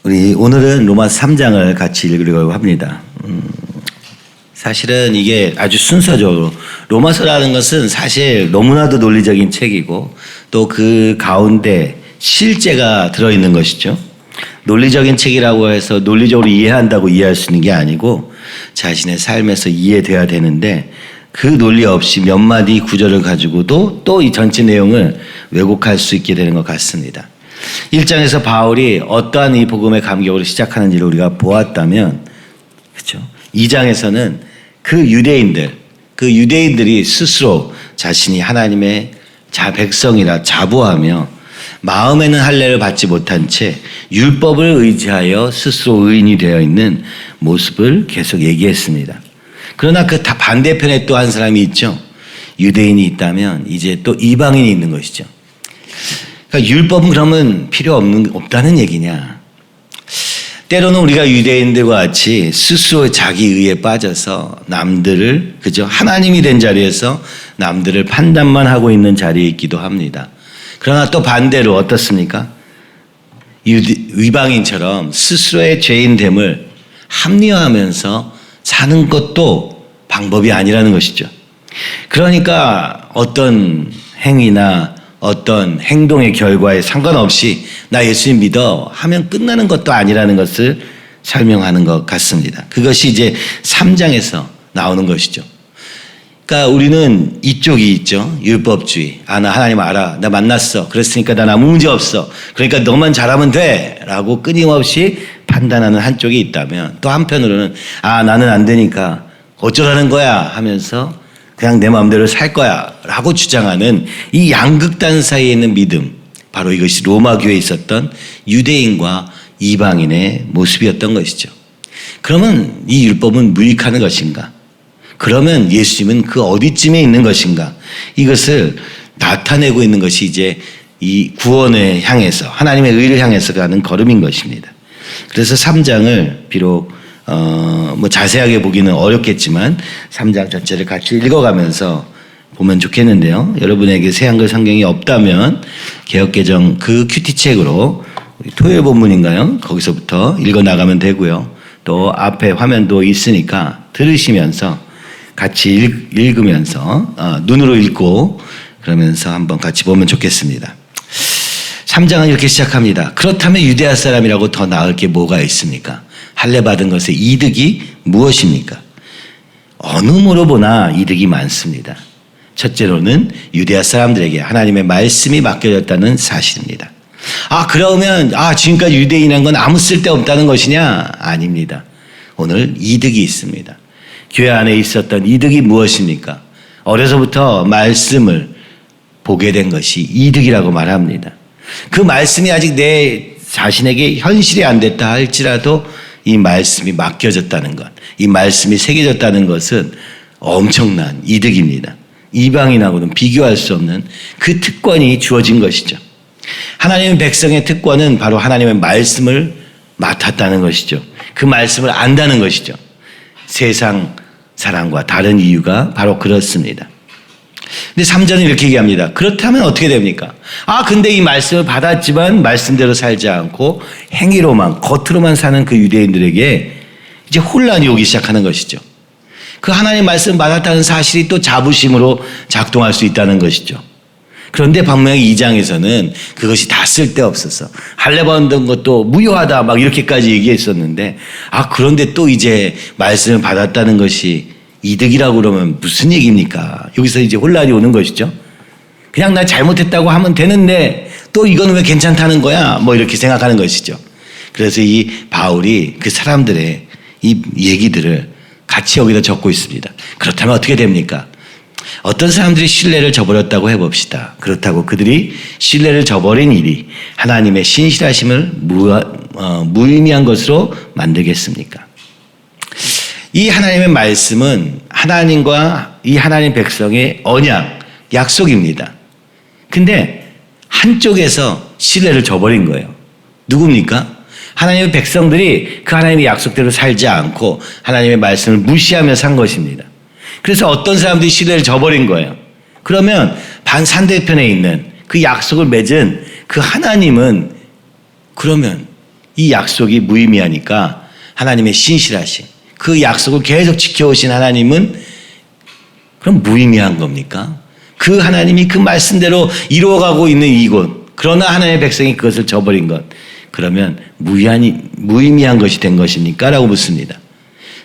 우리 오늘은 로마서 3장을 같이 읽으려고 합니다. 사실은 이게 아주 순서적으로 로마서라는 것은 사실 너무나도 논리적인 책이고 또 그 가운데 실제가 들어있는 것이죠. 논리적인 책이라고 해서 논리적으로 이해한다고 이해할 수 있는 게 아니고 자신의 삶에서 이해돼야 되는데 그 논리 없이 몇 마디 구절을 가지고도 또 이 전체 내용을 왜곡할 수 있게 되는 것 같습니다. 1장에서 바울이 어떠한 이 복음의 감격으로 시작하는지를 우리가 보았다면, 그렇죠? 2장에서는 그 유대인들이 스스로 자신이 하나님의 백성이라 자부하며 마음에는 할례를 받지 못한 채 율법을 의지하여 스스로 의인이 되어 있는 모습을 계속 얘기했습니다. 그러나 그 반대편에 또 한 사람이 있죠. 유대인이 있다면 이제 또 이방인이 있는 것이죠. 그러니까 율법은 그러면 없다는 얘기냐? 때로는 우리가 유대인들과 같이 스스로 자기 의에 빠져서 남들을, 그죠? 하나님이 된 자리에서 남들을 판단만 하고 있는 자리에 있기도 합니다. 그러나 또 반대로 어떻습니까? 이방인처럼 스스로의 죄인됨을 합리화하면서 사는 것도 방법이 아니라는 것이죠. 그러니까 어떤 행위나 어떤 행동의 결과에 상관없이 나 예수님 믿어 하면 끝나는 것도 아니라는 것을 설명하는 것 같습니다. 그것이 이제 3장에서 나오는 것이죠. 그러니까 우리는 이쪽이 있죠. 율법주의. 나 하나님 알아. 나 만났어. 그랬으니까 난 아무 문제 없어. 그러니까 너만 잘하면 돼. 라고 끊임없이 판단하는 한쪽이 있다면 또 한편으로는 나는 안 되니까 어쩌라는 거야 하면서 그냥 내 마음대로 살 거야 라고 주장하는 이 양극단 사이에 있는 믿음, 바로 이것이 로마 교회에 있었던 유대인과 이방인의 모습이었던 것이죠. 그러면 이 율법은 무익하는 것인가? 그러면 예수님은 그 어디쯤에 있는 것인가? 이것을 나타내고 있는 것이 이제 이 구원을 향해서, 하나님의 의를 향해서 가는 걸음인 것입니다. 그래서 3장을 비록 자세하게 보기는 어렵겠지만 3장 전체를 같이 읽어가면서 보면 좋겠는데요. 여러분에게 새 한글 성경이 없다면 개역개정 그 큐티책으로 토요일 본문인가요? 거기서부터 읽어나가면 되고요. 또 앞에 화면도 있으니까 들으시면서 같이 읽으면서 눈으로 읽고 그러면서 한번 같이 보면 좋겠습니다. 3장은 이렇게 시작합니다. 그렇다면 유대아 사람이라고 더 나을 게 뭐가 있습니까? 할례 받은 것의 이득이 무엇입니까? 어느 모로 보나 이득이 많습니다. 첫째로는 유대아 사람들에게 하나님의 말씀이 맡겨졌다는 사실입니다. 그러면 지금까지 유대인이란 건 아무 쓸데없다는 것이냐? 아닙니다. 오늘 이득이 있습니다. 교회 안에 있었던 이득이 무엇입니까? 어려서부터 말씀을 보게 된 것이 이득이라고 말합니다. 그 말씀이 아직 내 자신에게 현실이 안 됐다 할지라도 이 말씀이 맡겨졌다는 것, 이 말씀이 새겨졌다는 것은 엄청난 이득입니다. 이방인하고는 비교할 수 없는 그 특권이 주어진 것이죠. 하나님의 백성의 특권은 바로 하나님의 말씀을 맡았다는 것이죠. 그 말씀을 안다는 것이죠. 세상 사람과 다른 이유가 바로 그렇습니다. 근데 3절은 이렇게 얘기합니다. 그렇다면 어떻게 됩니까? 근데 이 말씀을 받았지만 말씀대로 살지 않고 행위로만, 겉으로만 사는 그 유대인들에게 이제 혼란이 오기 시작하는 것이죠. 그 하나님의 말씀을 받았다는 사실이 또 자부심으로 작동할 수 있다는 것이죠. 그런데 분명히 2장에서는 그것이 다 쓸데없어서 할례 받는 것도 무효하다 막 이렇게까지 얘기했었는데 그런데 또 이제 말씀을 받았다는 것이 이득이라고 그러면 무슨 얘기입니까? 여기서 이제 혼란이 오는 것이죠. 그냥 나 잘못했다고 하면 되는데 또 이거는 왜 괜찮다는 거야? 이렇게 생각하는 것이죠. 그래서 이 바울이 그 사람들의 이 얘기들을 같이 여기다 적고 있습니다. 그렇다면 어떻게 됩니까? 어떤 사람들이 신뢰를 저버렸다고 해봅시다. 그렇다고 그들이 신뢰를 저버린 일이 하나님의 신실하심을 무의미한 것으로 만들겠습니까? 이 하나님의 말씀은 하나님과 이 하나님 백성의 언약, 약속입니다. 근데 한쪽에서 신뢰를 저버린 거예요. 누굽니까? 하나님의 백성들이 그 하나님의 약속대로 살지 않고 하나님의 말씀을 무시하며 산 것입니다. 그래서 어떤 사람들이 신뢰를 저버린 거예요. 그러면 반상대편에 있는 그 약속을 맺은 그 하나님은 그러면 이 약속이 무의미하니까 하나님의 신실하신 그 약속을 계속 지켜오신 하나님은 그럼 무의미한 겁니까? 그 하나님이 그 말씀대로 이루어가고 있는 이곳, 그러나 하나님의 백성이 그것을 저버린 것, 그러면 무의미한 것이 된 것입니까? 라고 묻습니다.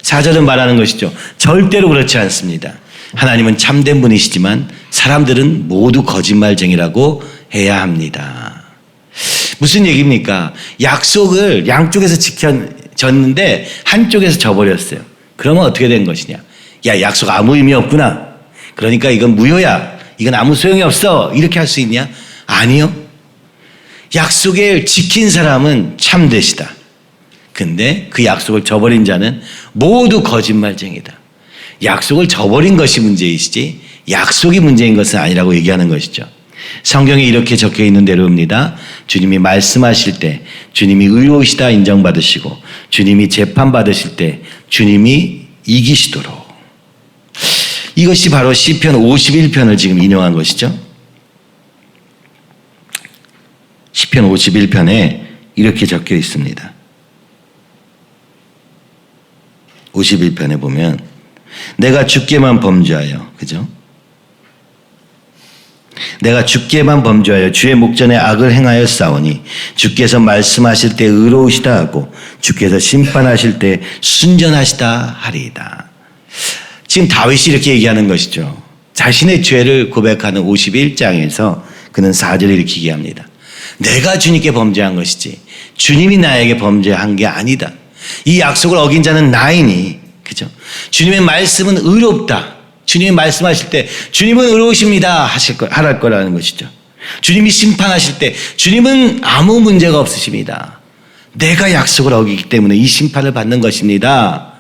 4절은 말하는 것이죠. 절대로 그렇지 않습니다. 하나님은 참된 분이시지만 사람들은 모두 거짓말쟁이라고 해야 합니다. 무슨 얘기입니까? 약속을 양쪽에서 지켜졌는데 한쪽에서 져버렸어요. 그러면 어떻게 된 것이냐? 야, 약속 아무 의미 없구나. 그러니까 이건 무효야. 이건 아무 소용이 없어. 이렇게 할 수 있냐? 아니요. 약속을 지킨 사람은 참되시다. 근데 그 약속을 저버린 자는 모두 거짓말쟁이다. 약속을 저버린 것이 문제이시지 약속이 문제인 것은 아니라고 얘기하는 것이죠. 성경에 이렇게 적혀 있는 대로입니다. 주님이 말씀하실 때 주님이 의로우시다 인정받으시고 주님이 재판받으실 때 주님이 이기시도록. 이것이 바로 시편 51편을 지금 인용한 것이죠. 시편 51편에 이렇게 적혀 있습니다. 51편에 보면 내가 주께만 범죄하여, 그죠? 내가 주께만 범죄하여 주의 목전에 악을 행하여 싸우니 주께서 말씀하실 때 의로우시다 하고 주께서 심판하실 때 순전하시다 하리이다. 지금 다윗이 이렇게 얘기하는 것이죠. 자신의 죄를 고백하는 51장에서 그는 4절에 이렇게 얘기합니다. 내가 주님께 범죄한 것이지 주님이 나에게 범죄한 게 아니다. 이 약속을 어긴 자는 나이니, 그죠? 주님의 말씀은 의롭다. 주님이 말씀하실 때 주님은 의로우십니다 하랄 거라는 것이죠. 주님이 심판하실 때 주님은 아무 문제가 없으십니다. 내가 약속을 어기기 때문에 이 심판을 받는 것입니다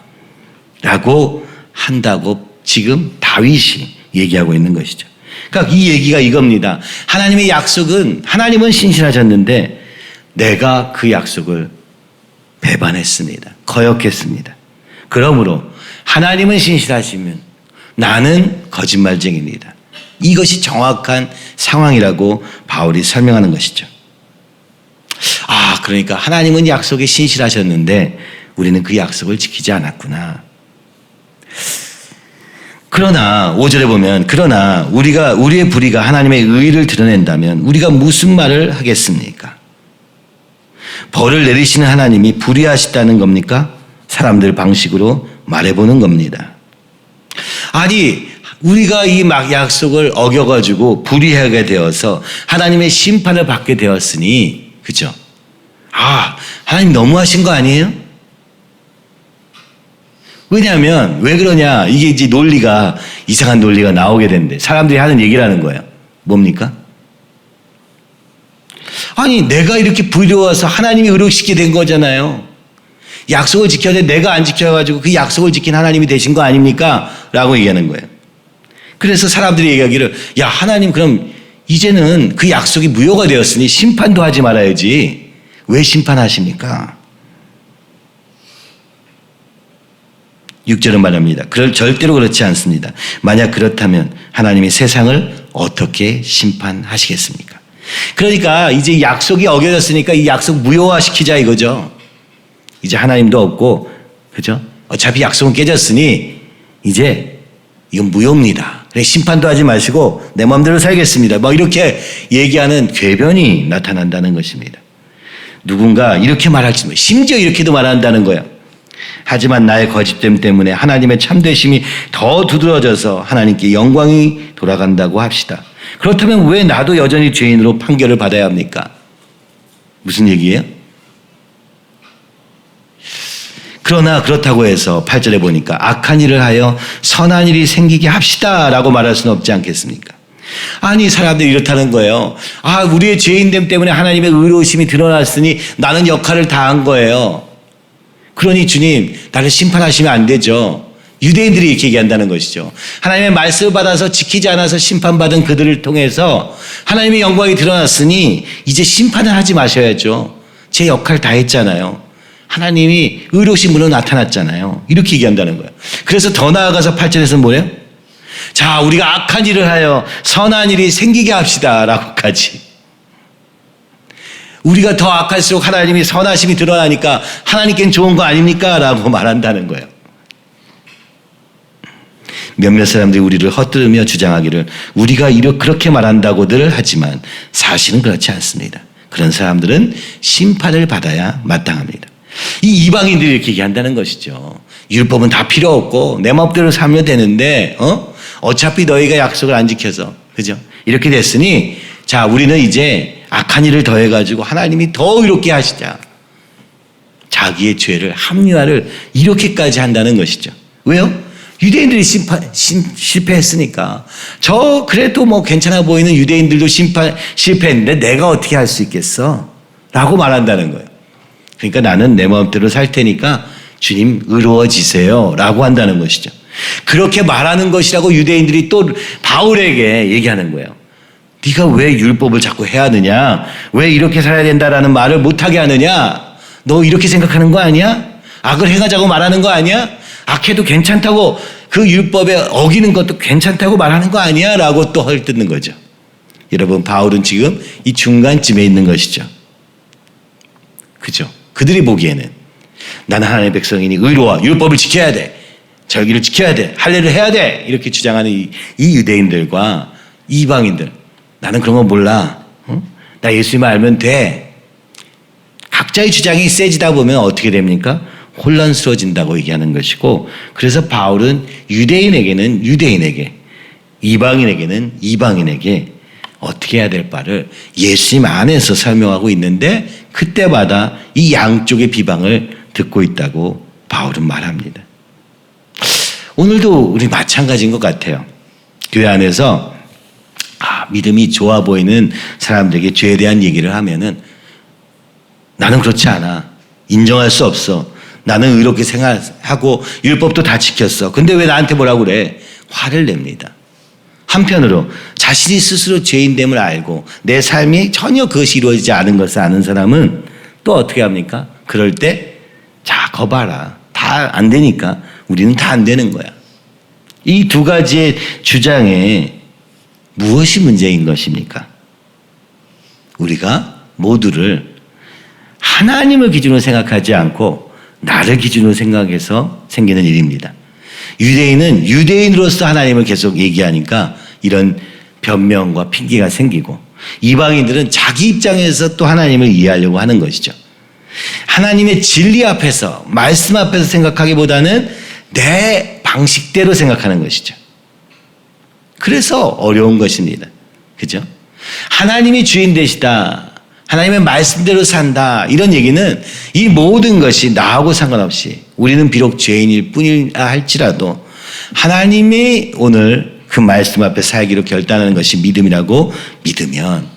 라고 한다고 지금 다윗이 얘기하고 있는 것이죠. 그러니까 이 얘기가 이겁니다. 하나님의 약속은, 하나님은 신실하셨는데 내가 그 약속을 배반했습니다. 거역했습니다. 그러므로 하나님은 신실하시면 나는 거짓말쟁이입니다. 이것이 정확한 상황이라고 바울이 설명하는 것이죠. 아, 그러니까 하나님은 약속에 신실하셨는데 우리는 그 약속을 지키지 않았구나. 그러나 5절에 보면 그러나 우리의 불의가 하나님의 의를 드러낸다면 우리가 무슨 말을 하겠습니까? 벌을 내리시는 하나님이 불의하시다는 겁니까? 사람들 방식으로 말해보는 겁니다. 아니, 우리가 이 막 약속을 어겨가지고 불의하게 되어서 하나님의 심판을 받게 되었으니, 그죠? 아, 하나님 너무하신 거 아니에요? 왜냐하면 왜 그러냐? 이게 이제 논리가, 이상한 논리가 나오게 되는데 사람들이 하는 얘기라는 거예요. 뭡니까? 아니, 내가 이렇게 불의로워서 하나님이 의롭시게 된 거잖아요. 약속을 지켜야 돼. 내가 안 지켜가지고 그 약속을 지킨 하나님이 되신 거 아닙니까? 라고 얘기하는 거예요. 그래서 사람들이 얘기하기를, 야, 하나님 그럼 이제는 그 약속이 무효가 되었으니 심판도 하지 말아야지. 왜 심판하십니까? 6절은 말합니다. 절대로 그렇지 않습니다. 만약 그렇다면 하나님이 세상을 어떻게 심판하시겠습니까? 그러니까 이제 약속이 어겨졌으니까 이 약속 무효화시키자 이거죠. 이제 하나님도 없고, 그죠? 어차피 약속은 깨졌으니 이제 이건 무효입니다. 심판도 하지 마시고 내 마음대로 살겠습니다. 뭐 이렇게 얘기하는 궤변이 나타난다는 것입니다. 누군가 이렇게 말할지 모르겠어요. 심지어 이렇게도 말한다는 거예요. 하지만 나의 거짓됨 때문에 하나님의 참되심이 더 두드러져서 하나님께 영광이 돌아간다고 합시다. 그렇다면 왜 나도 여전히 죄인으로 판결을 받아야 합니까? 무슨 얘기예요? 그러나 그렇다고 해서 8절에 보니까 악한 일을 하여 선한 일이 생기게 합시다 라고 말할 수는 없지 않겠습니까? 아니, 사람들이 이렇다는 거예요. 아, 우리의 죄인됨 때문에 하나님의 의로우심이 드러났으니 나는 역할을 다 한 거예요. 그러니 주님, 나를 심판하시면 안 되죠. 유대인들이 이렇게 얘기한다는 것이죠. 하나님의 말씀을 받아서 지키지 않아서 심판받은 그들을 통해서 하나님의 영광이 드러났으니 이제 심판을 하지 마셔야죠. 제 역할 다 했잖아요. 하나님이 의로우신 분으로 나타났잖아요. 이렇게 얘기한다는 거예요. 그래서 더 나아가서 8절에서 뭐래요? 자, 우리가 악한 일을 하여 선한 일이 생기게 합시다 라고까지. 우리가 더 악할수록 하나님이 선하심이 드러나니까 하나님께는 좋은 거 아닙니까? 라고 말한다는 거예요. 몇몇 사람들이 우리를 헛들으며 주장하기를 우리가 그렇게 말한다고들 하지만 사실은 그렇지 않습니다. 그런 사람들은 심판을 받아야 마땅합니다. 이 이방인들이 이렇게 얘기한다는 것이죠. 율법은 다 필요 없고 내 마음대로 살면 되는데 어차피 너희가 약속을 안 지켜서 그죠? 이렇게 됐으니 자 우리는 이제 악한 일을 더해가지고 하나님이 더 의롭게 하시자. 자기의 죄를 합리화를 이렇게까지 한다는 것이죠. 왜요? 유대인들이 실패했으니까 저 그래도 뭐 괜찮아 보이는 유대인들도 실패했는데 내가 어떻게 할 수 있겠어? 라고 말한다는 거예요. 그러니까 나는 내 마음대로 살 테니까 주님 의로워지세요 라고 한다는 것이죠. 그렇게 말하는 것이라고 유대인들이 또 바울에게 얘기하는 거예요. 네가 왜 율법을 자꾸 해야 하느냐? 왜 이렇게 살아야 된다라는 말을 못하게 하느냐? 너 이렇게 생각하는 거 아니야? 악을 행하자고 말하는 거 아니야? 악해도 괜찮다고 그 율법에 어기는 것도 괜찮다고 말하는 거 아니야? 라고 또 헐뜯는 거죠. 여러분 바울은 지금 이 중간쯤에 있는 것이죠. 그죠? 그들이 보기에는 나는 하나님의 백성이니 의로워 율법을 지켜야 돼. 절기를 지켜야 돼. 할례를 해야 돼. 이렇게 주장하는 이 유대인들과 이방인들 나는 그런 거 몰라. 나 예수님을 알면 돼. 각자의 주장이 세지다 보면 어떻게 됩니까? 혼란스러워진다고 얘기하는 것이고 그래서 바울은 유대인에게는 유대인에게 이방인에게는 이방인에게 어떻게 해야 될 바를 예수님 안에서 설명하고 있는데 그때마다 이 양쪽의 비방을 듣고 있다고 바울은 말합니다. 오늘도 우리 마찬가지인 것 같아요. 교회 안에서 믿음이 좋아 보이는 사람들에게 죄에 대한 얘기를 하면은 나는 그렇지 않아. 인정할 수 없어. 나는 의롭게 생활하고 율법도 다 지켰어. 근데 왜 나한테 뭐라고 그래? 화를 냅니다. 한편으로 자신이 스스로 죄인됨을 알고 내 삶이 전혀 그것이 이루어지지 않은 것을 아는 사람은 또 어떻게 합니까? 그럴 때 자, 거봐라. 다 안 되니까 우리는 다 안 되는 거야. 이 두 가지의 주장에 무엇이 문제인 것입니까? 우리가 모두를 하나님을 기준으로 생각하지 않고 나를 기준으로 생각해서 생기는 일입니다. 유대인은 유대인으로서 하나님을 계속 얘기하니까 이런 변명과 핑계가 생기고 이방인들은 자기 입장에서 또 하나님을 이해하려고 하는 것이죠. 하나님의 진리 앞에서 말씀 앞에서 생각하기보다는 내 방식대로 생각하는 것이죠. 그래서 어려운 것입니다. 그죠? 하나님이 주인 되시다. 하나님의 말씀대로 산다. 이런 얘기는 이 모든 것이 나하고 상관없이 우리는 비록 죄인일 뿐이라 할지라도 하나님이 오늘 그 말씀 앞에 살기로 결단하는 것이 믿음이라고 믿으면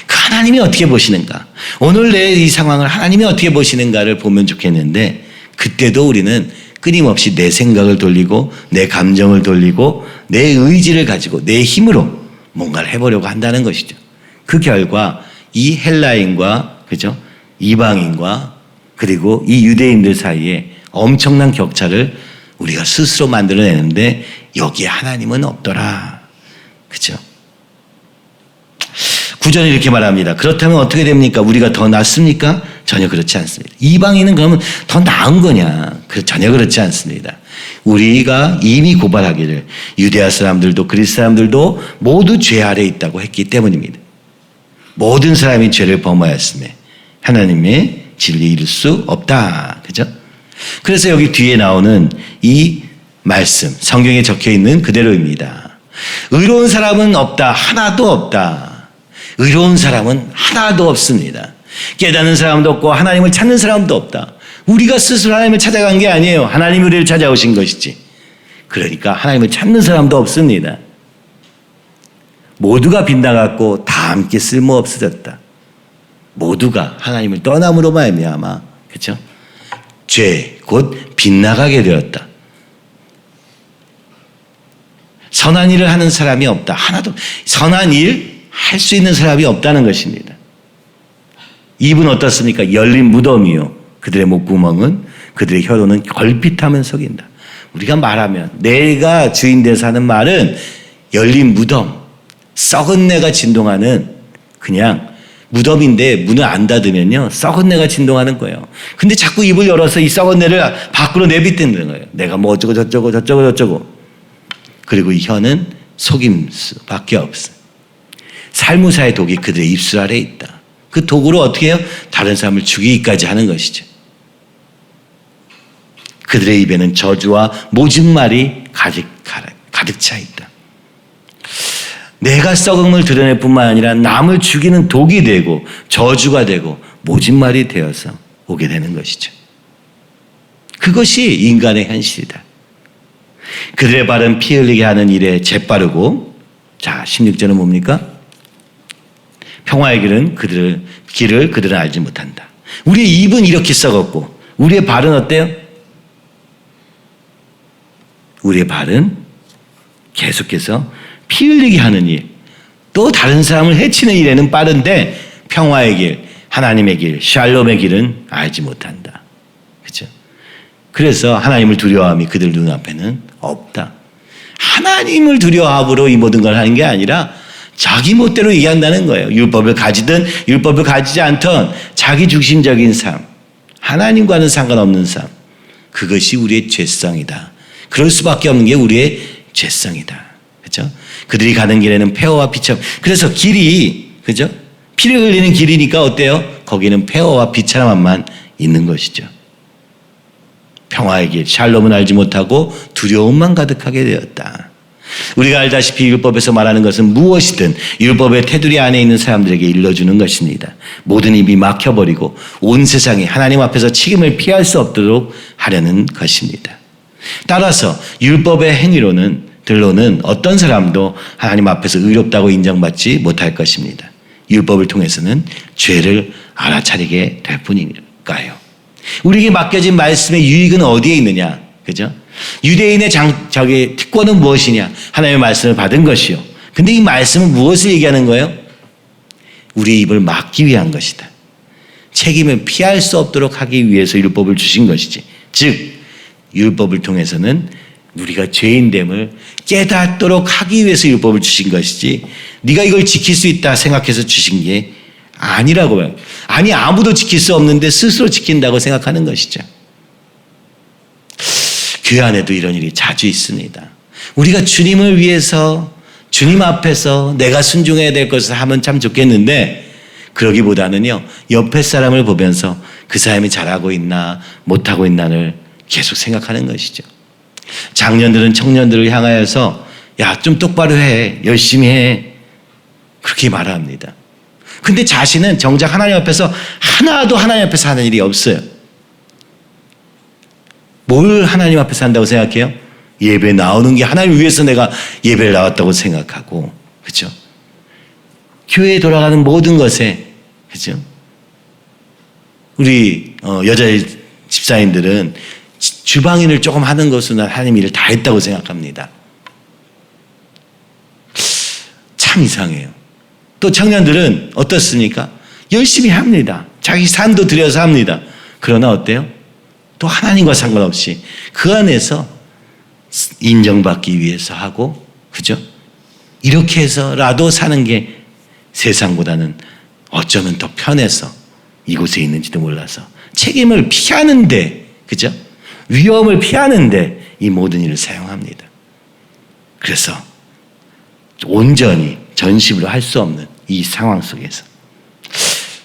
그 하나님이 어떻게 보시는가? 오늘 내 이 상황을 하나님이 어떻게 보시는가를 보면 좋겠는데 그때도 우리는 끊임없이 내 생각을 돌리고 내 감정을 돌리고 내 의지를 가지고 내 힘으로 뭔가를 해보려고 한다는 것이죠. 그 결과 이 헬라인과 그죠? 이방인과 그리고 이 유대인들 사이에 엄청난 격차를 우리가 스스로 만들어내는데 여기에 하나님은 없더라. 그죠? 구절이 이렇게 말합니다. 그렇다면 어떻게 됩니까? 우리가 더 낫습니까? 전혀 그렇지 않습니다. 이방인은 그러면 더 나은 거냐? 전혀 그렇지 않습니다. 우리가 이미 고발하기를 유대아 사람들도 그리스 사람들도 모두 죄 아래 있다고 했기 때문입니다. 모든 사람이 죄를 범하였음에 하나님의 진리에 이를 수 없다. 그죠? 그래서 여기 뒤에 나오는 이 말씀, 성경에 적혀 있는 그대로입니다. 의로운 사람은 없다. 하나도 없다. 의로운 사람은 하나도 없습니다. 깨닫는 사람도 없고 하나님을 찾는 사람도 없다. 우리가 스스로 하나님을 찾아간 게 아니에요. 하나님이 우리를 찾아오신 것이지. 그러니까 하나님을 찾는 사람도 없습니다. 모두가 빗나갔고 다 함께 쓸모없어졌다. 모두가 하나님을 떠남으로 말미암아 그렇죠? 죄, 곧 빗나가게 되었다. 선한 일을 하는 사람이 없다. 하나도 선한 일 할 수 있는 사람이 없다는 것입니다. 입은 어떻습니까? 열린 무덤이요. 그들의 목구멍은 그들의 혀로는 걸핏하면 속인다. 우리가 말하면 내가 주인 돼서 하는 말은 열린 무덤, 썩은 내가 진동하는 그냥 무덤인데 문을 안 닫으면요 썩은 내가 진동하는 거예요. 근데 자꾸 입을 열어서 이 썩은 내를 밖으로 내뱉는 거예요. 내가 뭐 어쩌고 저쩌고 저쩌고 저쩌고. 그리고 이 혀는 속임수밖에 없어요. 살무사의 독이 그들의 입술 아래에 있다. 그 독으로 어떻게 해요? 다른 사람을 죽이기까지 하는 것이죠. 그들의 입에는 저주와 모진 말이 가득 차 있다. 내가 썩음을 드러낼 뿐만 아니라 남을 죽이는 독이 되고 저주가 되고 모진 말이 되어서 오게 되는 것이죠. 그것이 인간의 현실이다. 그들의 발은 피 흘리게 하는 일에 재빠르고, 자 16절은 뭡니까? 평화의 길을 그들은 알지 못한다. 우리의 입은 이렇게 썩었고 우리의 발은 어때요? 우리의 발은 계속해서 피 흘리게 하는 일, 또 다른 사람을 해치는 일에는 빠른데 평화의 길, 하나님의 길, 샬롬의 길은 알지 못한다. 그렇죠? 그래서 하나님을 두려워함이 그들 눈앞에는 없다. 하나님을 두려워함으로 이 모든 걸 하는 게 아니라 자기 멋대로 얘기한다는 거예요. 율법을 가지든 율법을 가지지 않던 자기 중심적인 삶, 하나님과는 상관없는 삶, 그것이 우리의 죄성이다. 그럴 수밖에 없는 게 우리의 죄성이다. 그렇죠? 그들이 가는 길에는 폐허와 비참. 그래서 길이, 그죠? 피를 흘리는 길이니까 어때요? 거기는 폐허와 비참함만 있는 것이죠. 평화의 길, 샬롬은 알지 못하고 두려움만 가득하게 되었다. 우리가 알다시피 율법에서 말하는 것은 무엇이든 율법의 테두리 안에 있는 사람들에게 일러주는 것입니다. 모든 입이 막혀버리고 온 세상이 하나님 앞에서 책임을 피할 수 없도록 하려는 것입니다. 따라서 율법의 행위로는 어떤 사람도 하나님 앞에서 의롭다고 인정받지 못할 것입니다. 율법을 통해서는 죄를 알아차리게 될 뿐이니까요. 우리에게 맡겨진 말씀의 유익은 어디에 있느냐? 그죠? 유대인의 특권은 무엇이냐? 하나님의 말씀을 받은 것이요. 근데 이 말씀은 무엇을 얘기하는 거예요? 우리의 입을 막기 위한 것이다. 책임을 피할 수 없도록 하기 위해서 율법을 주신 것이지. 즉 율법을 통해서는 우리가 죄인됨을 깨닫도록 하기 위해서 율법을 주신 것이지 네가 이걸 지킬 수 있다 생각해서 주신 게 아니라고요. 아니 아무도 지킬 수 없는데 스스로 지킨다고 생각하는 것이죠. 교회 안에도 이런 일이 자주 있습니다. 우리가 주님을 위해서 주님 앞에서 내가 순종해야 될 것을 하면 참 좋겠는데 그러기보다는요 옆에 사람을 보면서 그 사람이 잘하고 있나 못하고 있나를 계속 생각하는 것이죠. 장년들은 청년들을 향하여서 야, 좀 똑바로 해, 열심히 해 그렇게 말합니다. 근데 자신은 정작 하나님 앞에서 하나도 하나님 앞에서 하는 일이 없어요. 뭘 하나님 앞에서 한다고 생각해요? 예배 나오는 게 하나님을 위해서 내가 예배를 나왔다고 생각하고, 그렇죠? 교회에 돌아가는 모든 것에, 그렇죠? 우리 여자 집사님들은 주방일을 조금 하는 것으로 하나님 일을 다 했다고 생각합니다. 참 이상해요. 또 청년들은 어떻습니까? 열심히 합니다. 자기 삶도 들여서 합니다. 그러나 어때요? 또 하나님과 상관없이 그 안에서 인정받기 위해서 하고, 그죠? 이렇게 해서라도 사는 게 세상보다는 어쩌면 더 편해서 이곳에 있는지도 몰라서 책임을 피하는데, 그죠? 위험을 피하는데 이 모든 일을 사용합니다. 그래서 온전히 전심으로 할 수 없는 이 상황 속에서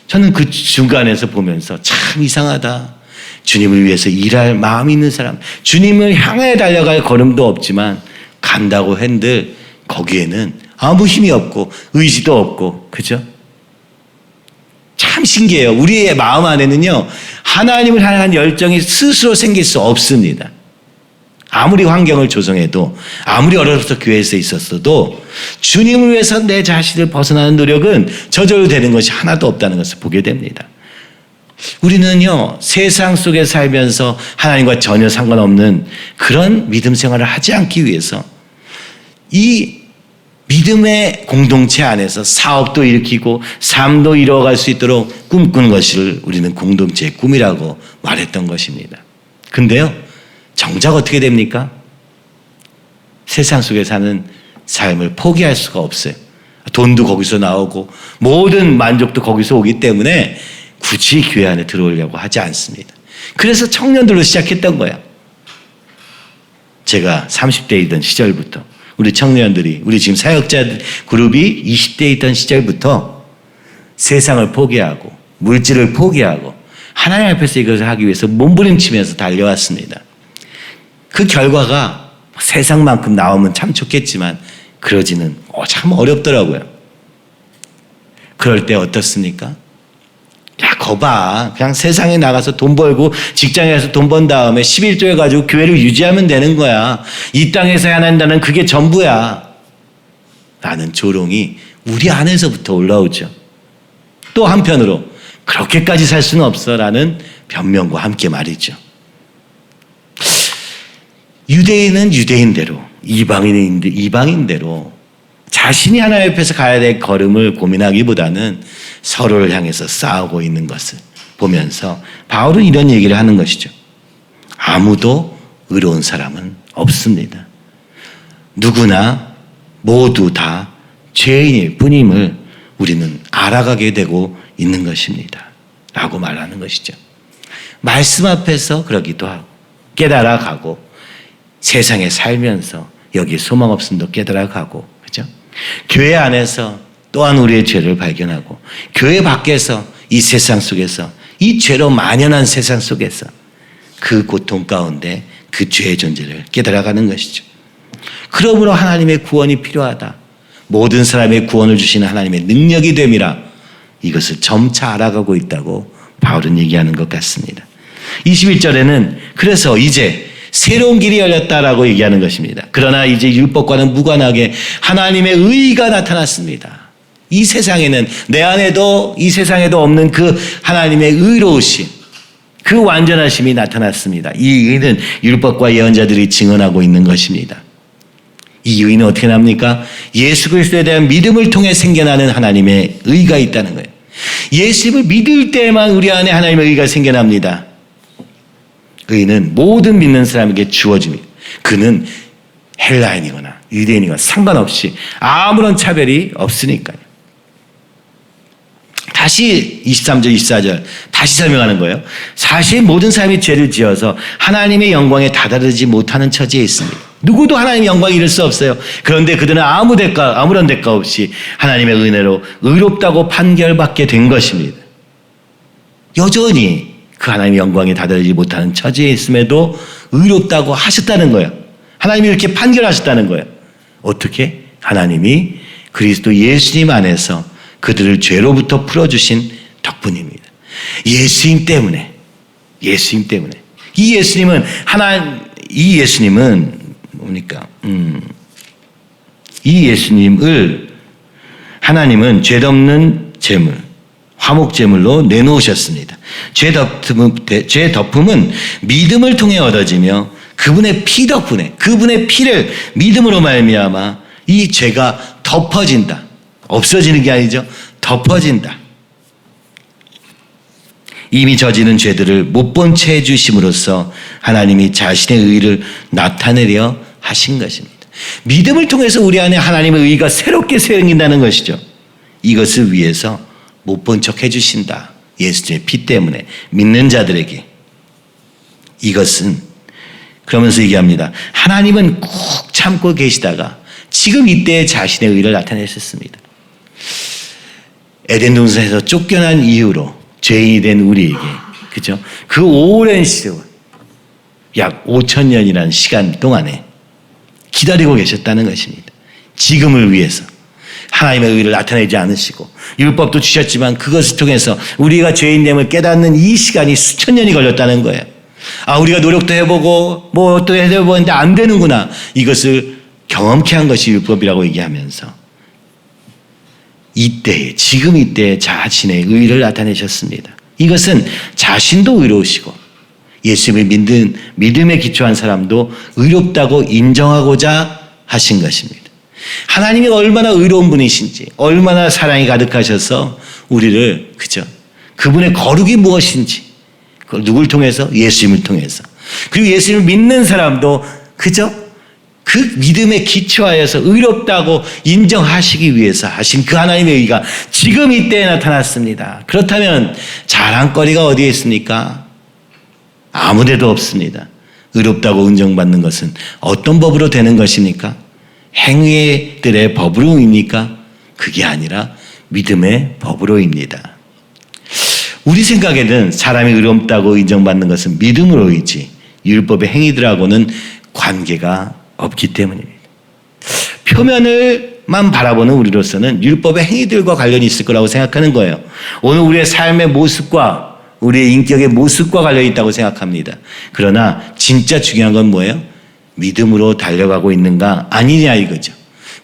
저는 그 중간에서 보면서 참 이상하다. 주님을 위해서 일할 마음이 있는 사람, 주님을 향해 달려갈 걸음도 없지만 간다고 한들 거기에는 아무 힘이 없고 의지도 없고, 그죠? 참 신기해요. 우리의 마음 안에는요 하나님을 향한 열정이 스스로 생길 수 없습니다. 아무리 환경을 조성해도, 아무리 어려서 교회에서 있었어도 주님을 위해서 내 자신을 벗어나는 노력은 저절로 되는 것이 하나도 없다는 것을 보게 됩니다. 우리는요 세상 속에 살면서 하나님과 전혀 상관없는 그런 믿음 생활을 하지 않기 위해서 이 믿음의 공동체 안에서 사업도 일으키고 삶도 이루어갈 수 있도록 꿈꾸는 것을 우리는 공동체의 꿈이라고 말했던 것입니다. 근데요 정작 어떻게 됩니까? 세상 속에 사는 삶을 포기할 수가 없어요. 돈도 거기서 나오고 모든 만족도 거기서 오기 때문에 굳이 교회 안에 들어오려고 하지 않습니다. 그래서 청년들로 시작했던 거야. 제가 30대이던 시절부터 우리 청년들이, 우리 지금 사역자 그룹이 20대에 있던 시절부터 세상을 포기하고 물질을 포기하고 하나님 앞에서 이것을 하기 위해서 몸부림치면서 달려왔습니다. 그 결과가 세상만큼 나오면 참 좋겠지만 그러지는 참 어렵더라고요. 그럴 때 어떻습니까? 야, 거봐. 그냥 세상에 나가서 돈 벌고 직장에서 돈 번 다음에 11조 해가지고 교회를 유지하면 되는 거야. 이 땅에서 해야 한다는 그게 전부야. 라는 조롱이 우리 안에서부터 올라오죠. 또 한편으로 그렇게까지 살 수는 없어 라는 변명과 함께 말이죠. 유대인은 유대인대로, 이방인은 이방인대로 자신이 하나님 앞에서 가야 될 걸음을 고민하기보다는 서로를 향해서 싸우고 있는 것을 보면서 바울은 이런 얘기를 하는 것이죠. 아무도 의로운 사람은 없습니다. 누구나 모두 다 죄인일 뿐임을 우리는 알아가게 되고 있는 것입니다. 라고 말하는 것이죠. 말씀 앞에서 그러기도 하고 깨달아가고 세상에 살면서 여기 소망 없음도 깨달아가고, 그죠? 교회 안에서 또한 우리의 죄를 발견하고 교회 밖에서 이 세상 속에서 이 죄로 만연한 세상 속에서 그 고통 가운데 그 죄의 존재를 깨달아가는 것이죠. 그러므로 하나님의 구원이 필요하다. 모든 사람의 구원을 주시는 하나님의 능력이 됨이라 이것을 점차 알아가고 있다고 바울은 얘기하는 것 같습니다. 21절에는 그래서 이제 새로운 길이 열렸다라고 얘기하는 것입니다. 그러나 이제 율법과는 무관하게 하나님의 의의가 나타났습니다. 이 세상에는 내 안에도 이 세상에도 없는 그 하나님의 의로우심, 그 완전하심이 나타났습니다. 이 의는 율법과 예언자들이 증언하고 있는 것입니다. 이 의는 어떻게 납니까? 예수 그리스도에 대한 믿음을 통해 생겨나는 하나님의 의가 있다는 거예요. 예수를 믿을 때만 우리 안에 하나님의 의가 생겨납니다. 의는 모든 믿는 사람에게 주어집니다. 그는 헬라인이거나 유대인이거나 상관없이 아무런 차별이 없으니까요. 다시 23절, 24절 다시 설명하는 거예요. 사실 모든 사람이 죄를 지어서 하나님의 영광에 다다르지 못하는 처지에 있습니다. 누구도 하나님의 영광에 이를 수 없어요. 그런데 그들은 아무런 대가 없이 하나님의 은혜로 의롭다고 판결받게 된 것입니다. 여전히 그 하나님의 영광에 다다르지 못하는 처지에 있음에도 의롭다고 하셨다는 거예요. 하나님이 이렇게 판결하셨다는 거예요. 어떻게? 하나님이 그리스도 예수님 안에서 그들을 죄로부터 풀어주신 덕분입니다. 예수님 때문에. 이 예수님은 뭡니까? 이 예수님을 하나님은 죄없는 제물, 화목제물로 내놓으셨습니다. 죄 덮음은 믿음을 통해 얻어지며 그분의 피 덕분에, 그분의 피를 믿음으로 말미암아 이 죄가 덮어진다. 없어지는 게 아니죠. 덮어진다. 이미 저지른 죄들을 못 본 채 해주심으로써 하나님이 자신의 의를 나타내려 하신 것입니다. 믿음을 통해서 우리 안에 하나님의 의가 새롭게 생긴다는 것이죠. 이것을 위해서 못 본 척 해주신다. 예수님의 피 때문에 믿는 자들에게. 이것은 그러면서 얘기합니다. 하나님은 꾹 참고 계시다가 지금 이때에 자신의 의를 나타내셨습니다. 에덴 동산에서 쫓겨난 이후로 죄인이 된 우리에게, 그죠? 그 오랜 시간, 약 5,000년이라는 시간 동안에 기다리고 계셨다는 것입니다. 지금을 위해서 하나님의 의를 나타내지 않으시고 율법도 주셨지만 그것을 통해서 우리가 죄인됨을 깨닫는 이 시간이 수천 년이 걸렸다는 거예요. 아, 우리가 노력도 해보고 뭐 또 해보는데 안 되는구나. 이것을 경험케 한 것이 율법이라고 얘기하면서 지금 이때에 자신의 의를 나타내셨습니다. 이것은 자신도 의로우시고 예수님을 믿는 믿음에 기초한 사람도 의롭다고 인정하고자 하신 것입니다. 하나님이 얼마나 의로운 분이신지, 얼마나 사랑이 가득하셔서 우리를, 그죠? 그분의 거룩이 무엇인지, 그걸 누굴 통해서? 예수님을 통해서. 그리고 예수님을 믿는 사람도, 그죠? 그 믿음에 기초하여서 의롭다고 인정하시기 위해서 하신 그 하나님의 의가 지금 이때에 나타났습니다. 그렇다면 자랑거리가 어디에 있습니까? 아무데도 없습니다. 의롭다고 인정받는 것은 어떤 법으로 되는 것입니까? 행위들의 법으로입니까? 그게 아니라 믿음의 법으로입니다. 우리 생각에는 사람이 의롭다고 인정받는 것은 믿음으로이지 율법의 행위들하고는 관계가 없기 때문입니다. 표면을만 바라보는 우리로서는 율법의 행위들과 관련이 있을 거라고 생각하는 거예요. 오늘 우리의 삶의 모습과 우리의 인격의 모습과 관련이 있다고 생각합니다. 그러나 진짜 중요한 건 뭐예요? 믿음으로 달려가고 있는가 아니냐 이거죠.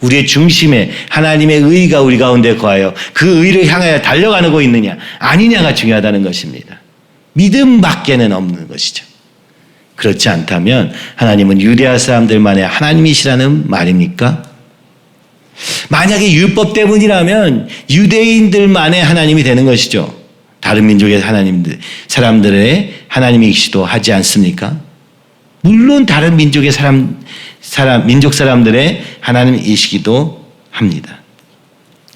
우리의 중심에 하나님의 의가 우리 가운데 거하여 그 의를 향하여 달려가고 있느냐 아니냐가 중요하다는 것입니다. 믿음밖에는 없는 것이죠. 그렇지 않다면 하나님은 유대아 사람들만의 하나님이시라는 말입니까? 만약에 율법 때문이라면 유대인들만의 하나님이 되는 것이죠. 다른 민족의 사람들의 하나님이시도 하지 않습니까? 물론 다른 민족의 민족 사람들의 하나님이시기도 합니다.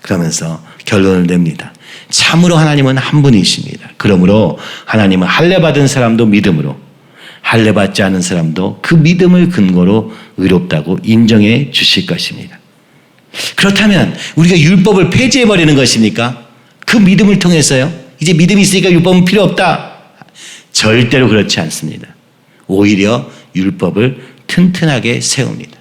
그러면서 결론을 냅니다. 참으로 하나님은 한 분이십니다. 그러므로 하나님은 할례 받은 사람도 믿음으로, 할례 받지 않은 사람도 그 믿음을 근거로 의롭다고 인정해 주실 것입니다. 그렇다면 우리가 율법을 폐지해버리는 것입니까? 그 믿음을 통해서요? 이제 믿음이 있으니까 율법은 필요 없다. 절대로 그렇지 않습니다. 오히려 율법을 튼튼하게 세웁니다.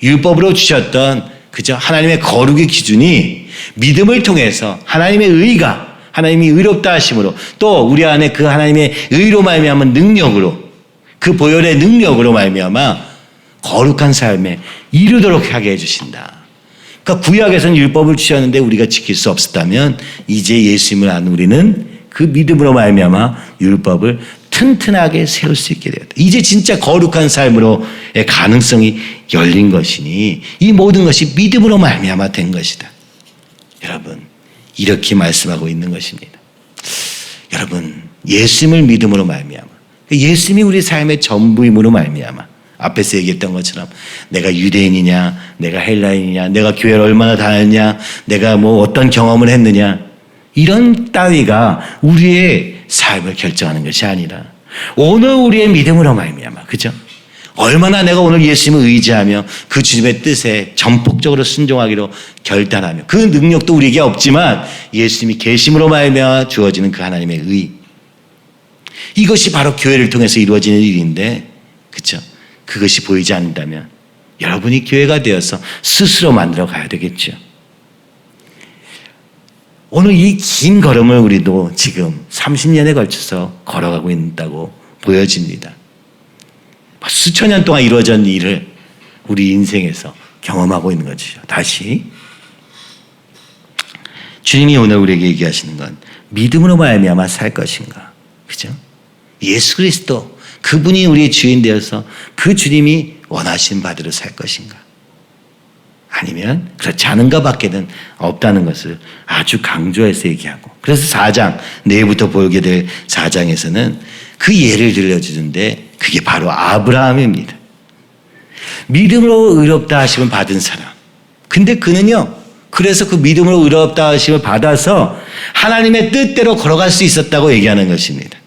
율법으로 주셨던 그저 하나님의 거룩의 기준이 믿음을 통해서 하나님의 의가 하나님이 의롭다 하심으로 또 우리 안에 그 하나님의 의로 말미암은 능력으로 그 보혈의 능력으로 말미암아 거룩한 삶에 이르도록 하게 해주신다. 그러니까 구약에서는 율법을 주셨는데 우리가 지킬 수 없었다면 이제 예수님을 아는 우리는 그 믿음으로 말미암아 율법을 튼튼하게 세울 수 있게 되었다. 이제 진짜 거룩한 삶으로의 가능성이 열린 것이니 이 모든 것이 믿음으로 말미암아 된 것이다. 여러분 이렇게 말씀하고 있는 것입니다. 여러분 예수님을 믿음으로 말미암아 예수님이 우리 삶의 전부임으로 말미암아 앞에서 얘기했던 것처럼 내가 유대인이냐 내가 헬라인이냐 내가 교회를 얼마나 다녔냐 내가 뭐 어떤 경험을 했느냐 이런 따위가 우리의 삶을 결정하는 것이 아니라 오늘 우리의 믿음으로 말미암아 그죠? 얼마나 내가 오늘 예수님을 의지하며 그 주님의 뜻에 전폭적으로 순종하기로 결단하며 그 능력도 우리에게 없지만 예수님이 계심으로 말미암아 주어지는 그 하나님의 의 이것이 바로 교회를 통해서 이루어지는 일인데 그렇죠? 그것이 보이지 않는다면 여러분이 교회가 되어서 스스로 만들어 가야 되겠죠. 오늘 이 긴 걸음을 우리도 지금 30년에 걸쳐서 걸어가고 있다고 보여집니다. 수천 년 동안 이루어진 일을 우리 인생에서 경험하고 있는 거죠. 다시 주님이 오늘 우리에게 얘기하시는 건 믿음으로 말미암아 살 것인가, 그죠? 예수 그리스도 그분이 우리의 주인 되어서 그 주님이 원하신 바대로 살 것인가? 아니면 그렇지 않은가 밖에는 없다는 것을 아주 강조해서 얘기하고 그래서 4장 내일부터 보게 될 4장에서는 그 예를 들려주는데 그게 바로 아브라함입니다. 믿음으로 의롭다 하심을 받은 사람. 근데 그는요 그래서 그 믿음으로 의롭다 하심을 받아서 하나님의 뜻대로 걸어갈 수 있었다고 얘기하는 것입니다.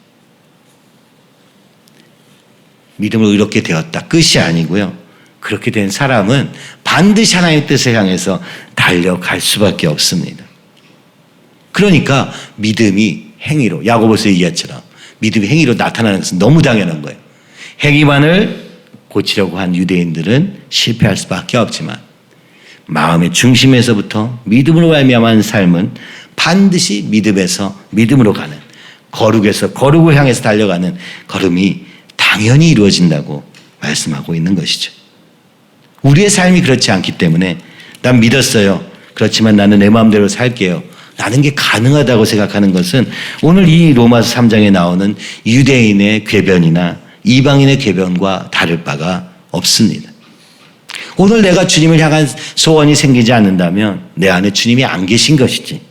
믿음으로 의롭게 되었다 끝이 아니고요. 그렇게 된 사람은 반드시 하나님의 뜻을 향해서 달려갈 수밖에 없습니다. 그러니까 믿음이 행위로 야고보서 얘기했처럼 믿음이 행위로 나타나는 것은 너무 당연한 거예요. 행위만을 고치려고 한 유대인들은 실패할 수밖에 없지만 마음의 중심에서부터 믿음으로 말미암은 삶은 반드시 믿음에서 믿음으로 가는 거룩에서 거룩을 향해서 달려가는 걸음이 당연히 이루어진다고 말씀하고 있는 것이죠. 우리의 삶이 그렇지 않기 때문에 난 믿었어요. 그렇지만 나는 내 마음대로 살게요. 라는 게 가능하다고 생각하는 것은 오늘 이 로마서 3장에 나오는 유대인의 궤변이나 이방인의 궤변과 다를 바가 없습니다. 오늘 내가 주님을 향한 소원이 생기지 않는다면 내 안에 주님이 안 계신 것이지.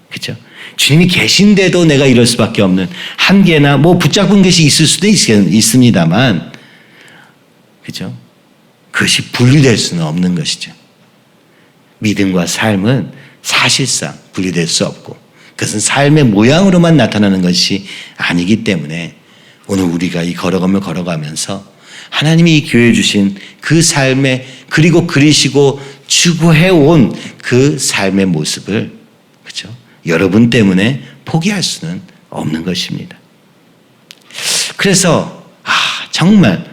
그렇죠? 주님이 계신데도 내가 이럴 수밖에 없는 한계나 뭐 붙잡은 것이 있을 수도 있습니다만 그렇죠? 그것이 분리될 수는 없는 것이죠. 믿음과 삶은 사실상 분리될 수 없고 그것은 삶의 모양으로만 나타나는 것이 아니기 때문에 오늘 우리가 이 걸어감을 걸어가면서 하나님이 이 교회 주신 그 삶의 그리고 그리시고 추구해온 그 삶의 모습을 그렇죠? 여러분 때문에 포기할 수는 없는 것입니다. 그래서 정말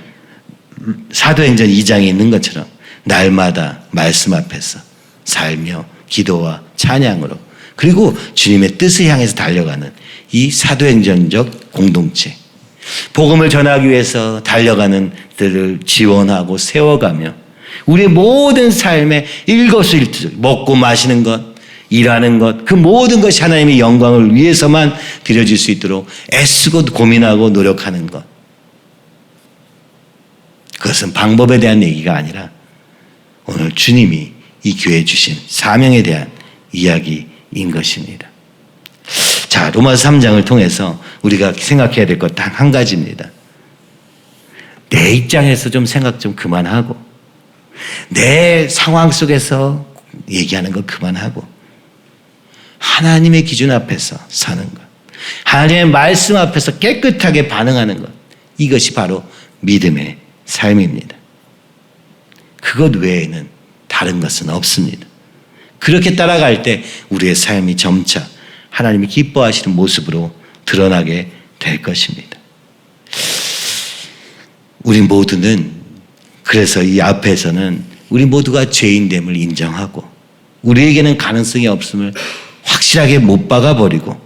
사도행전 2장에 있는 것처럼 날마다 말씀 앞에서 살며 기도와 찬양으로 그리고 주님의 뜻을 향해서 달려가는 이 사도행전적 공동체, 복음을 전하기 위해서 달려가는 들을 지원하고 세워가며 우리의 모든 삶의 일거수일투족, 먹고 마시는 것, 일하는 것, 그 모든 것이 하나님의 영광을 위해서만 드려질 수 있도록 애쓰고 고민하고 노력하는 것. 그것은 방법에 대한 얘기가 아니라 오늘 주님이 이 교회에 주신 사명에 대한 이야기인 것입니다. 자, 로마서 3장을 통해서 우리가 생각해야 될 것 단 한 가지입니다. 내 입장에서 좀 생각 좀 그만하고 내 상황 속에서 얘기하는 거 그만하고 하나님의 기준 앞에서 사는 것, 하나님의 말씀 앞에서 깨끗하게 반응하는 것, 이것이 바로 믿음의 삶입니다. 그것 외에는 다른 것은 없습니다. 그렇게 따라갈 때 우리의 삶이 점차 하나님이 기뻐하시는 모습으로 드러나게 될 것입니다. 우리 모두는 그래서 이 앞에서는 우리 모두가 죄인됨을 인정하고 우리에게는 가능성이 없음을 확실하게 못 박아버리고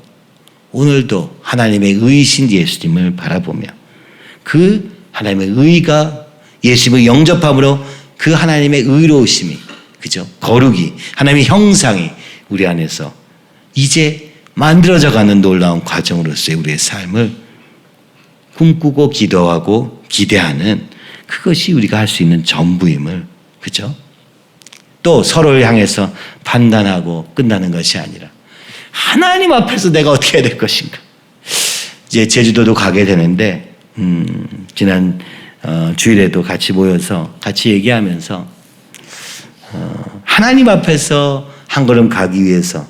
오늘도 하나님의 의이신 예수님을 바라보며 그 하나님의 의가 예수님을 영접함으로 그 하나님의 의로우심이 그죠? 거룩이 하나님의 형상이 우리 안에서 이제 만들어져가는 놀라운 과정으로서의 우리의 삶을 꿈꾸고 기도하고 기대하는 그것이 우리가 할 수 있는 전부임을 그죠? 또 서로를 향해서 판단하고 끝나는 것이 아니라 하나님 앞에서 내가 어떻게 해야 될 것인가. 이제 제주도도 가게 되는데 지난 주일에도 같이 모여서 같이 얘기하면서 하나님 앞에서 한 걸음 가기 위해서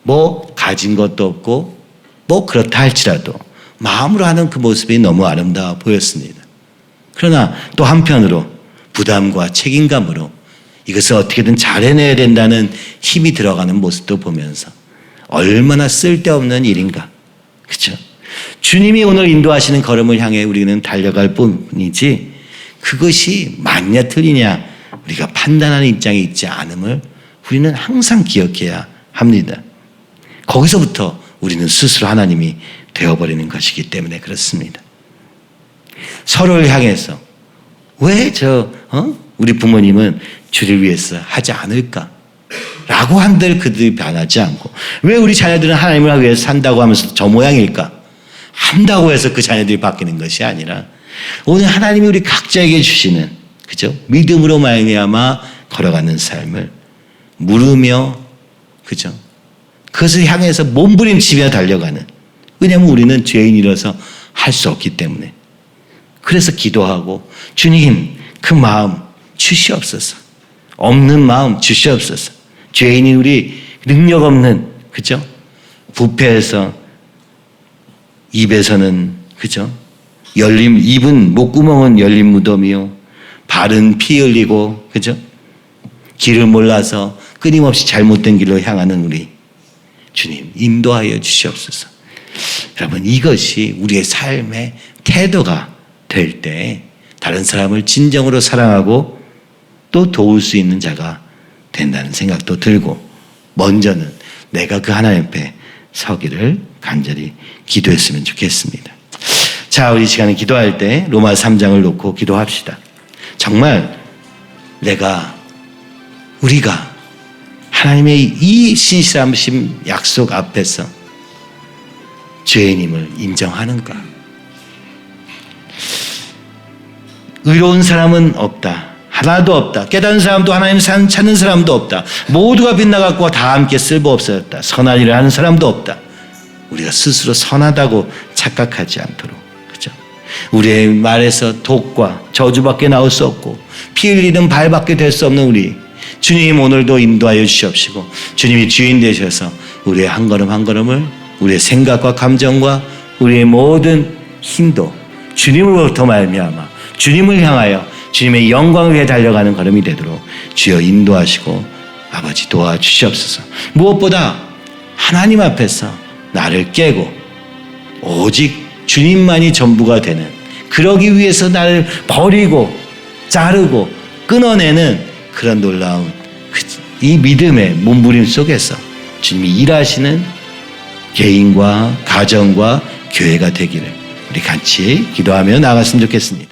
뭐 가진 것도 없고 뭐 그렇다 할지라도 마음으로 하는 그 모습이 너무 아름다워 보였습니다. 그러나 또 한편으로 부담과 책임감으로 이것을 어떻게든 잘 해내야 된다는 힘이 들어가는 모습도 보면서 얼마나 쓸데없는 일인가. 그렇죠? 주님이 오늘 인도하시는 걸음을 향해 우리는 달려갈 뿐이지 그것이 맞냐 틀리냐 우리가 판단하는 입장에 있지 않음을 우리는 항상 기억해야 합니다. 거기서부터 우리는 스스로 하나님이 되어버리는 것이기 때문에 그렇습니다. 서로를 향해서 왜 우리 부모님은 주를 위해서 하지 않을까? 라고 한들 그들이 변하지 않고 왜 우리 자녀들은 하나님을 위해서 산다고 하면서 저 모양일까? 한다고 해서 그 자녀들이 바뀌는 것이 아니라 오늘 하나님이 우리 각자에게 주시는 그죠? 믿음으로 말미암아 걸어가는 삶을 물으며 그죠? 그것을 향해서 몸부림치며 달려가는 왜냐하면 우리는 죄인이라서 할 수 없기 때문에 그래서 기도하고 주님 그 마음 주시옵소서 없는 마음 주시옵소서 죄인이 우리 능력 없는 그죠? 부패해서 입에서는 그죠? 입은 목구멍은 열린 무덤이요 발은 피 흘리고 그죠? 길을 몰라서 끊임없이 잘못된 길로 향하는 우리 주님 인도하여 주시옵소서. 여러분 이것이 우리의 삶의 태도가 될 때 다른 사람을 진정으로 사랑하고 또 도울 수 있는 자가 된다는 생각도 들고 먼저는 내가 그 하나님 앞에 서기를 간절히 기도했으면 좋겠습니다. 자, 우리 시간에 기도할 때 로마 3장을 놓고 기도합시다. 정말 우리가 하나님의 이 신실하신 약속 앞에서 죄인임을 인정하는가? 의로운 사람은 없다. 하나도 없다. 깨닫는 사람도 하나님 찾는 사람도 없다. 모두가 빗나갔고 다 함께 쓸모없어졌다. 선한 일을 하는 사람도 없다. 우리가 스스로 선하다고 착각하지 않도록 그죠? 우리의 말에서 독과 저주밖에 나올 수 없고 피 흘리는 발밖에 될 수 없는 우리 주님 오늘도 인도하여 주시옵시고 주님이 주인 되셔서 우리의 한 걸음 한 걸음을 우리의 생각과 감정과 우리의 모든 힘도 주님으로부터 말미암아 주님을 향하여 주님의 영광을 위해 달려가는 걸음이 되도록 주여 인도하시고 아버지 도와주시옵소서. 무엇보다 하나님 앞에서 나를 깨고 오직 주님만이 전부가 되는, 그러기 위해서 나를 버리고 자르고 끊어내는 그런 놀라운 이 믿음의 몸부림 속에서 주님이 일하시는 개인과 가정과 교회가 되기를 우리 같이 기도하며 나갔으면 좋겠습니다.